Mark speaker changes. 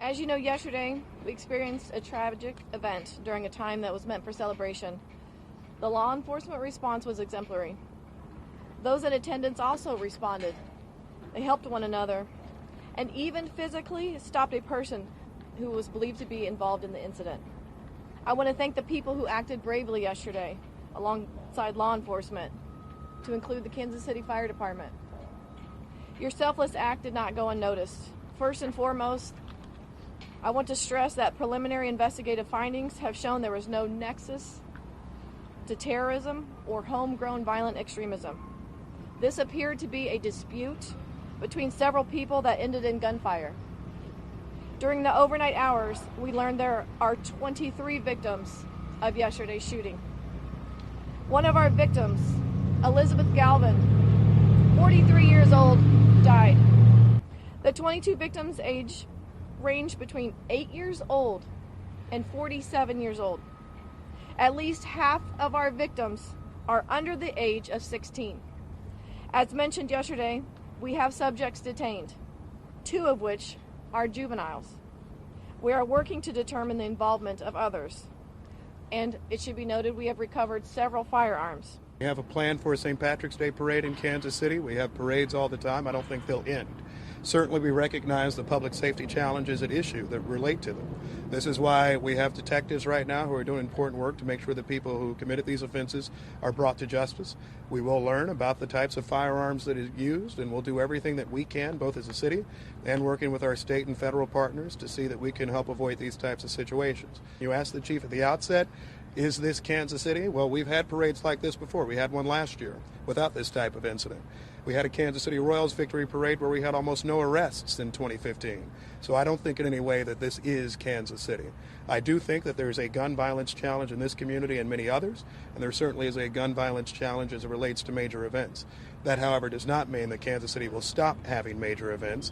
Speaker 1: As you know, yesterday we experienced a tragic event during a time that was meant for celebration. The law enforcement response was exemplary. Those in attendance also responded. They helped one another and even physically stopped a person who was believed to be involved in the incident. I want to thank the people who acted bravely yesterday alongside law enforcement, to include the Kansas City Fire Department. Your selfless act did not go unnoticed. First and foremost, I want to stress that preliminary investigative findings have shown there was no nexus to terrorism or homegrown violent extremism. This appeared to be a dispute between several people that ended in gunfire. During the overnight hours, we learned there are 23 victims of yesterday's shooting. One of our victims, Elizabeth Galvin, 43 years old, died. The 22 victims' age range between 8 years old and 47 years old. At least half of our victims are under the age of 16. As mentioned yesterday, we have subjects detained, 2 of which are juveniles. We are working to determine the involvement of others. And it should be noted, we have recovered several firearms.
Speaker 2: We have a plan for a St. Patrick's Day parade in Kansas City. We have parades all the time. I don't think they'll end. Certainly we recognize the public safety challenges at issue that relate to them. This is why we have detectives right now who are doing important work to make sure that people who committed these offenses are brought to justice. We will learn about the types of firearms that are used, and we'll do everything that we can, both as a city and working with our state and federal partners, to see that we can help avoid these types of situations. You asked the chief at the outset, is this Kansas City? Well, we've had parades like this before. We had one last year without this type of incident. We had a Kansas City Royals victory parade where we had almost no arrests in 2015. So I don't think in any way that this is Kansas City. I do think that there is a gun violence challenge in this community and many others, and there certainly is a gun violence challenge as it relates to major events. That, however, does not mean that Kansas City will stop having major events.